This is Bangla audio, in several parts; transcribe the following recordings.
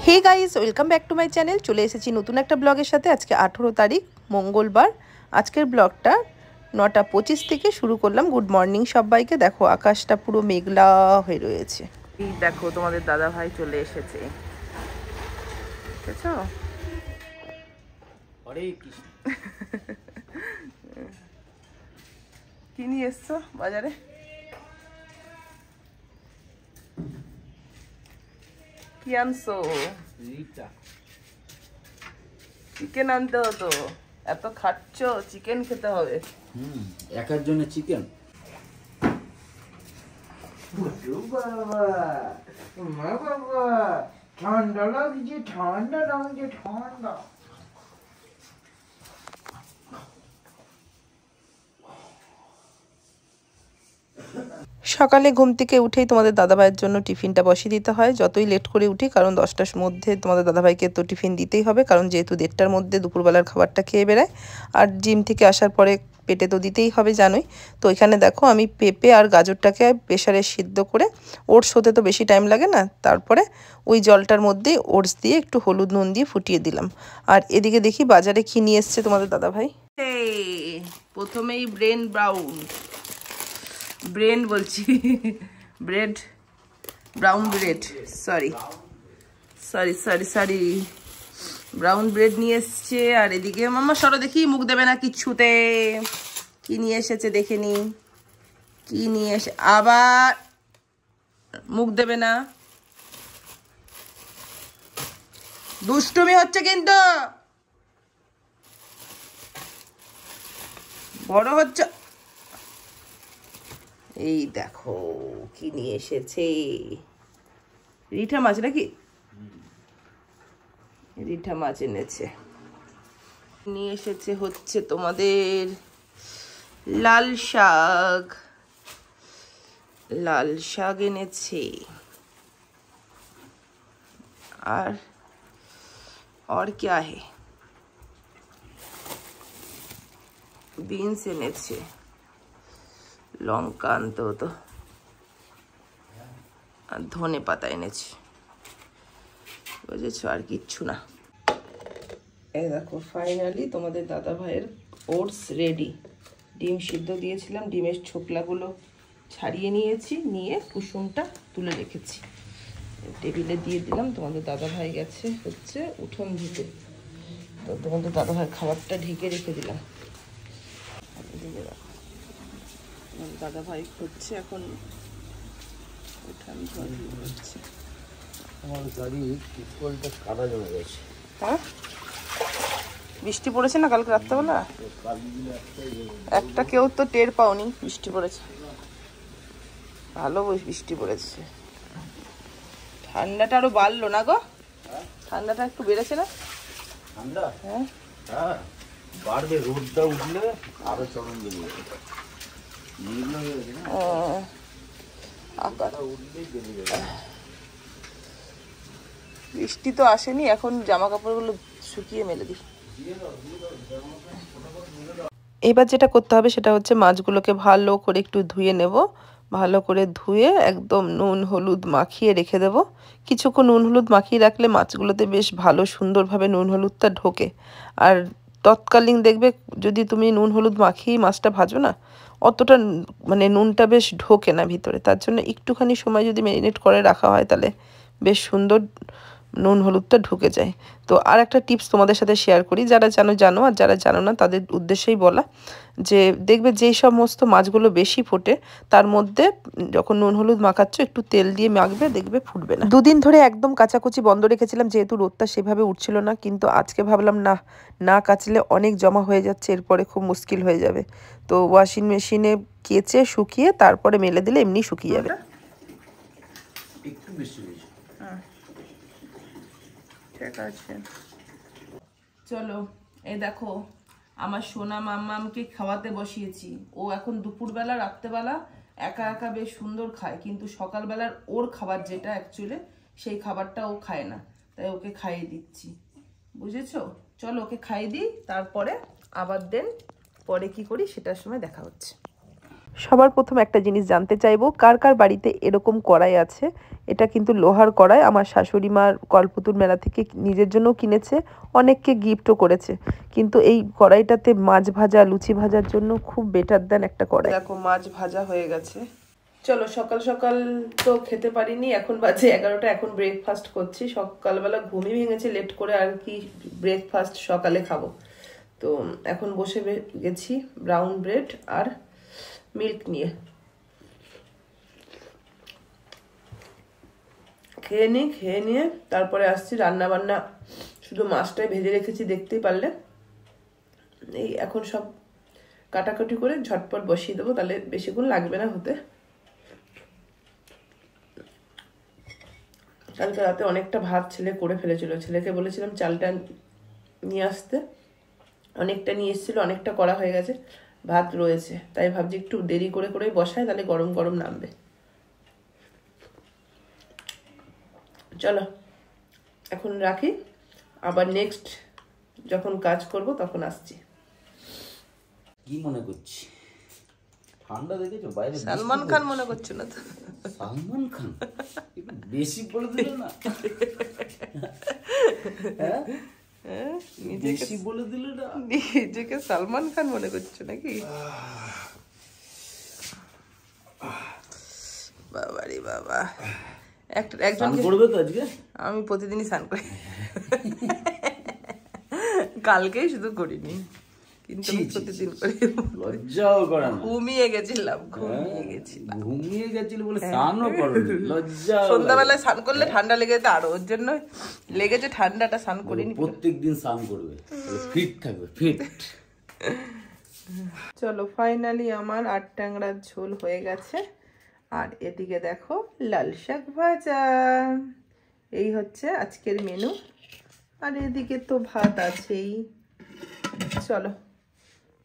Hey guys, welcome back to my channel. চলে এসেছি নতুন একটা ব্লগের সাথে। আজকে 18 তারিখ মঙ্গলবার। আজকের ব্লগটা 9:25 থেকে শুরু করলাম। গুড মর্নিং সবাইকে। দেখো আকাশটা পুরো মেঘলা হয়ে রয়েছে। এই দেখো তোমাদের দাদা ভাই চলে এসেছে, দেখেছো? কি নিয়ে এসছো বাজারে? কি আনছো? চিকেন আনতে হতো, এত খাচ্ছ, চিকেন খেতে হবে। একার জন্য চিকেন। ঠান্ডা লাগছে, ঠান্ডা লাগছে, ঠান্ডা। সকালে ঘুম থেকে উঠেই তোমাদের দাদাভাইয়ের জন্য টিফিনটা বসিয়ে দিতে হয়, যতই লেট করে উঠি, কারণ 10টার মধ্যে তোমাদের দাদাভাইকে তো টিফিন দিতেই হবে, কারণ যেহেতু 1:30টার মধ্যে দুপুরবেলার খাবারটা খেয়ে বেড়ায়। আর জিম থেকে আসার পরে পেটে তো দিতেই হবে, জানোই তো। এখানে দেখো আমি পেঁপে আর গাজরটাকে প্রেসারে সিদ্ধ করে, ওটস হতে তো বেশি টাইম লাগে না, তারপরে ওই জলটার মধ্যেই ওটস দিয়ে একটু হলুদ নুন দিয়ে ফুটিয়ে দিলাম। আর এদিকে দেখি বাজারে কি নিয়ে এসছে তোমাদের দাদাভাই। প্রথমেই ব্রেড বলছি, brown bread, sorry brown bread নিয়ে এসছে। আর এদিকে মাম্মা সরো দেখি, মুখ দেবে না কিচ্ছুতে। কি নিয়ে এসেছে দেখে নি, কি নিয়ে এসে, আবার মুখ দেবে না, দুষ্টুমি হচ্ছে কিন্তু, বড় হচ্ছে। এই দেখো কি নিয়ে এসেছে, রিঠা মাছ নাকি? রিঠা মাছ এনেছে। নিয়ে এসেছে হচ্ছে তোমাদের লাল শাক এনেছে। और क्या है, বিনস এনেছে, লঙ্কা আনতে হতো, আর ধনে পাতা এনেছে, বুঝেছো? আর কিচ্ছু না। এই দেখো ফাইনালি তোমাদের দাদা ভাইয়ের ওটস রেডি। ডিম সিদ্ধ দিয়েছিলাম, ডিমের ছোকলাগুলো ছাড়িয়ে নিয়েছি, নিয়ে কুসুমটা তুলে রেখেছি, টেবিলে দিয়ে দিলাম। তোমাদের দাদা ভাই গেছে হচ্ছে উঠোন ধুতে, তো তোমাদের দাদা ভাইয়ের খাবারটা ঢেকে রেখে দিলাম। দাদা ভাই হচ্ছে এখন উঠান হচ্ছে। আমার গাড়ি টিপকলটা কাদা জমে গেছে। হ্যাঁ, বৃষ্টি পড়েছে না কালকে রাত্রেবেলা? একটা কেউ তো টের পাওনি বৃষ্টি পড়েছে, ভালো বৃষ্টি পড়েছে। ঠান্ডাটা আরো বাড়লো না গো? ঠান্ডাটা একটু বেড়েছে না? ঠান্ডা হ্যাঁ হ্যাঁ বাড়বে, রোদটা উঠলে আরো চরম বেড়ে যাবে। বৃষ্টি তো আসেনি, এখন জামা কাপড়গুলো শুকিয়ে মেলে দিই। এবার যেটা করতে হবে সেটা হচ্ছে মাছগুলোকে ভালো করে একটু ধুয়ে নেব। ভালো করে ধুয়ে একদম নুন হলুদ মাখিয়ে রেখে দেব। কিছুক্ষণ নুন হলুদ মাখিয়ে রাখলে মাছগুলোতে বেশ ভালো সুন্দরভাবে নুন হলুদটা ঢোকে। আর তৎকালীন দেখবে যদি তুমি নুন হলুদ মাখিয়ে মাছটা ভাজো না, অতটা মানে নুনটা বেশ ঢোকে না ভিতরে। তার জন্য একটুখানি সময় যদি ম্যারিনেট করে রাখা হয় তাহলে বেশ সুন্দর নুন হলুদটা ঢুকে যায়। তো আর একটা টিপস তোমাদের সাথে শেয়ার করি, যারা জানো আর যারা জানো না তাদের উদ্দেশ্যেই বলা, যে দেখবে যেই সমস্ত মাছগুলো বেশি ফোটে তার মধ্যে যখন নুন হলুদ মাখাচ্ছ একটু তেল দিয়ে মাখবে, দেখবে ফুটবে না। দুদিন ধরে একদম কাচাকুচি বন্ধ রেখেছিলাম যেহেতু রোদটা সেভাবে উঠছিল না, কিন্তু আজকে ভাবলাম না কাচলে অনেক জমা হয়ে যাচ্ছে, এরপরে খুব মুশকিল হয়ে যাবে। তো ওয়াশিং মেশিনে কেচে শুকিয়ে তারপরে মেলে দিলে এমনি শুকিয়ে যাবে। একটু বেশি হয়েছে। ঠিক আছে, চলো। এই দেখো আমার সোনা মাম্মামকে খাওয়াতে বসিয়েছি। ও এখন দুপুরবেলা রাত্রেবেলা একা একা বেশ সুন্দর খায়, কিন্তু সকালবেলার ওর খাবার যেটা অ্যাকচুয়ালি সেই খাবারটা ও খায় না, তাই ওকে খাইয়ে দিচ্ছি, বুঝেছো? চলো ওকে খাইয়ে দিই, তারপরে আবার দেন পরে কি করি সেটার সময় দেখা হচ্ছে। সবার প্রথম একটা জিনিস জানতে চাইবো, কার কার বাড়িতে এরকম কড়াই আছে। এটা কিন্তু লোহার কড়াই, আমার শাশুড়ি মার কল্পতরু মেলা থেকে নিজের জন্য কিনেছে, অনেককে গিফটও করেছে। কিন্তু এই কড়াইটাতে মাছ ভাজা, লুচি ভাজার জন্য খুব বেটার দেন একটা কড়াই। দেখো মাছ ভাজা হয়ে গেছে। চলো, সকাল সকাল তো খেতে পারিনি, এখন বাজে 11টা, এখন ব্রেকফাস্ট করছি। সকালবেলা ঘুমই ভেঙেছে লেট করে, আর কি ব্রেকফাস্ট সকালে খাবো। তো এখন বসে গেছি ব্রাউন ব্রেড আর মিল্ক নিয়ে। খেয়ে নিয়ে তারপরে আসছি রান্না বান্না। শুধু মাছটাই ভেজে রেখেছি, দেখতেই পারলে। এই এখন সব কাটাকাটি করে ঝটপট বসিয়ে দেবো, তাহলে বেশিক্ষণ লাগবে না হতে। কালকে রাতে অনেকটা ভাত ছেলে করে ফেলেছিল, ছেলেকে বলেছিলাম চালটা নিয়ে আসতে, অনেকটা নিয়ে এসেছিল, অনেকটা করা হয়ে গেছে, ভাত রয়েছে। তাই ভাবছি একটু দেরি করে করেই বসাই, তাহলে গরম গরম নামবে। চলো এখন রাখি, আবার নেক্সট যখন কাজ করব তখন আসছি। কি মনে করছি? ঠান্ডা দেখেছো বাইরে? সালমান খান মনে করছো না তো? সালমান খান একটু বেশি বলে দিল না? বেশি বলে দিল না? নিজেকে সালমান খান মনে করছো নাকি? বাবারে বাবা, একজন করবে তো আজকে? আমি প্রতিদিনই স্নান করি, কালকেই শুধু করিনি, কিন্তু প্রতিদিন করি। লজ্জাও করে না? ঘুমিয়ে গেছিলাম বলে স্নানও করনি? লজ্জা। সন্ধ্যাবেলায় স্নান করলে ঠান্ডা লেগে যেত আরো, ওর জন্য লেগেছে ঠান্ডাটা, স্নান করিনি। প্রত্যেকদিন স্নান করবে, ফিট থাকবে, ফিট। চলো, ফাইনালি আমার 8 ট্যাংরার ঝোল হয়ে গেছে, আর এদিকে দেখো লাল শাক ভাজা। এই হচ্ছে আজকের মেনু, আর এদিকে তো ভাত আছেই। চলো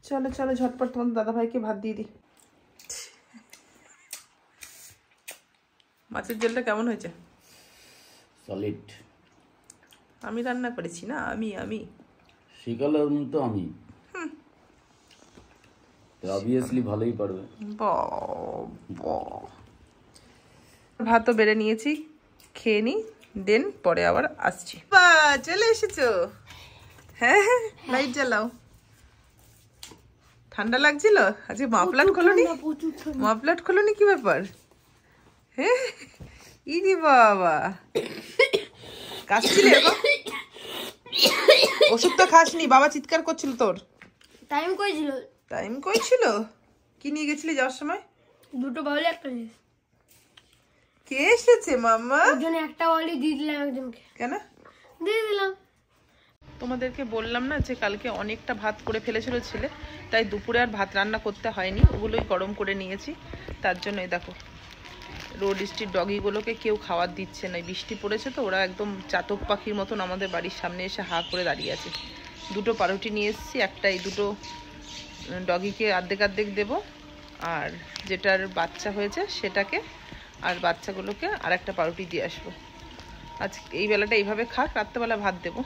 চলো চলো ঝটপট তোমার দাদাভাইকে ভাত দিয়ে দিই। মাছের ঝোলটা কেমন হয়েছে? সলিড। আমি রান্না করেছি না, আমি শিকালের তো আমি অবভিয়াসলি ভালোই পারবে। ভাতও বেড়ে নিয়েছি, খেয়ে নি, দেন পরে আবার আসছি। চলে এসেছো? হ্যাঁ হ্যাঁ, লাইট জ্বালাও। ঠান্ডা লাগছিল আজকে? মাফলার খোলনি? মাফলার খোলনি কি ব্যাপার? হ্যাঁ, ইরি বাবা, কাশছিলে? ওষুধ তো খাসনি, বাবা চিৎকার করছিল তোর। টাইম কইছিল? কি নিয়ে গেছিলি যাওয়ার সময়? দুটো বাউল একটা জিনিস। কে এসেছে মাম্মা? একজনে একটা বাউলি দিয়ে দিলাম, একজনকে। কেন দিয়ে দিলাম? তোমাদেরকে বললাম না যে কালকে অনেকটা ভাত করে ফেলেছিল ছেলে, তাই দুপুরে আর ভাত রান্না করতে হয়নি, ওগুলোই গরম করে নিয়েছি। তার জন্য এই দেখো রোড স্ট্রিট ডগিগুলোকে কেউ খাবার দিচ্ছে না, বৃষ্টি পড়েছে তো, ওরা একদম চাতক পাখির মতন আমাদের বাড়ির সামনে এসে হা করে দাঁড়িয়ে আছে। দুটো পাউরুটি নিয়ে এসেছি, একটা এই দুটো ডগিকে অর্ধেক অর্ধেক দেবো, আর যেটার বাচ্চা হয়েছে সেটাকে, আর বাচ্চাগুলোকে আর একটা পাউরুটি দিয়ে আসবো। আজ এই বেলাটা এইভাবে খাক, রাত্রেবেলা ভাত দেবো।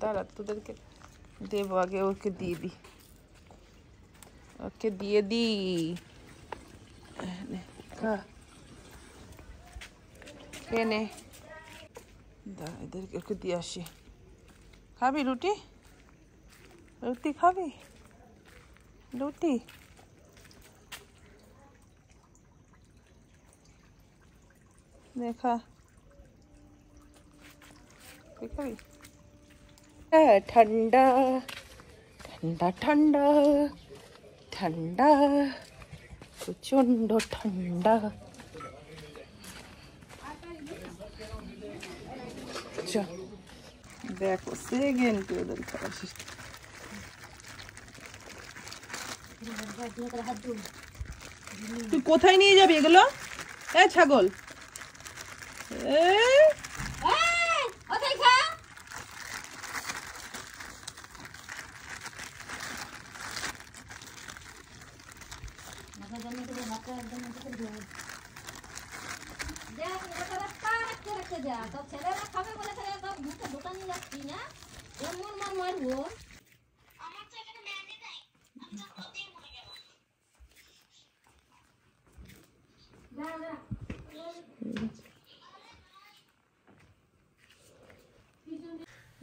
দাঁড়া তোদেরকে দেবো, আগে ওকে দিয়ে দিই, ওকে দিয়ে দিই। খা, খেয়ে নে। দাঁড়া, এদেরকে ওকে দিয়ে আসি। খাবি রুটি? রুটি খাবি? রুটি দেখা খাবি? ঠান্ডা ঠান্ডা ঠান্ডা ঠান্ডা, প্রচন্ড ঠান্ডা। দেখো সেকেন্ড ওদের খাওয়া শেষ। তুই কোথায় নিয়ে যাবি এগুলো? ছাগল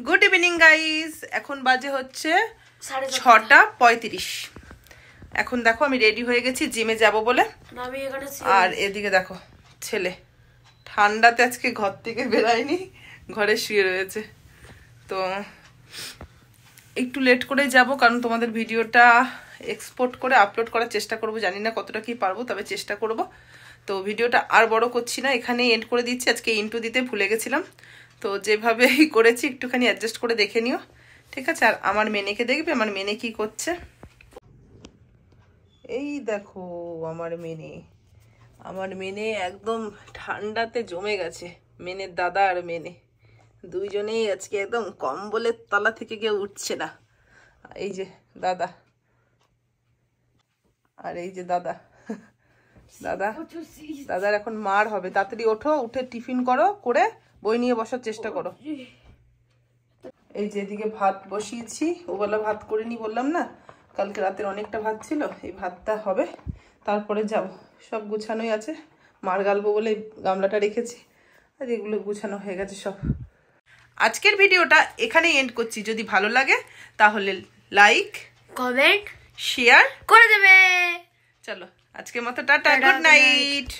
গুড ইভিনিং গাইস, এখন বাজে হচ্ছে 6:35। এখন দেখো আমি রেডি হয়ে গেছি জিমে যাব বলে। আর এদিকে দেখো ছেলে ঠান্ডাতে আজকে ঘর থেকে বেরায়নি, ঘরে শুয়ে রয়েছে। তো একটু লেট করে যাব, কারণ তোমাদের ভিডিওটা এক্সপোর্ট করে আপলোড করার চেষ্টা করব। জানি না কতটা কি পারবো, তবে চেষ্টা করব। তো ভিডিওটা আর বড় করছি না, এখানেই এন্ড করে দিচ্ছি। আজকে ইন্ট্রো দিতে ভুলে গেছিলাম, তো যেভাবেই করেছি একটুখানি অ্যাডজাস্ট করে দেখে নিও, ঠিক আছে? আর আমার মেনেকে দেখবে, আমার মেনে কি করছে। এই দেখো আমার মেনে একদম ঠান্ডাতে জমে গেছে। মেনের দাদা আর মেনে দুইজনেই আজকে একদম কম্বলের তলা থেকে কেউ উঠছে না। এই যে দাদা, আর এই যে দাদা দাদার এখন মার হবে। তাড়াতাড়ি ওঠো, উঠে টিফিন করো, করে বই নিয়ে বসার চেষ্টা করো। এই যে এদিকে ভাত বসিয়েছি, ওবেলা ভাত করিনি বললাম না, কালকে রাতের অনেকটা ভাত ছিল, এই ভাতটা হবে, তারপরে যাব। সব গুছানোই আছে, মার গালবো বলে গামলাটা রেখেছি, আর এগুলো গুছানো হয়ে গেছে সব। আজকের ভিডিওটা এখানেই এন্ড করছি। যদি ভালো লাগে তাহলে লাইক, কমেন্ট, শেয়ার করে দেবে। চলো আজকের মতো টাটা, গুড নাইট।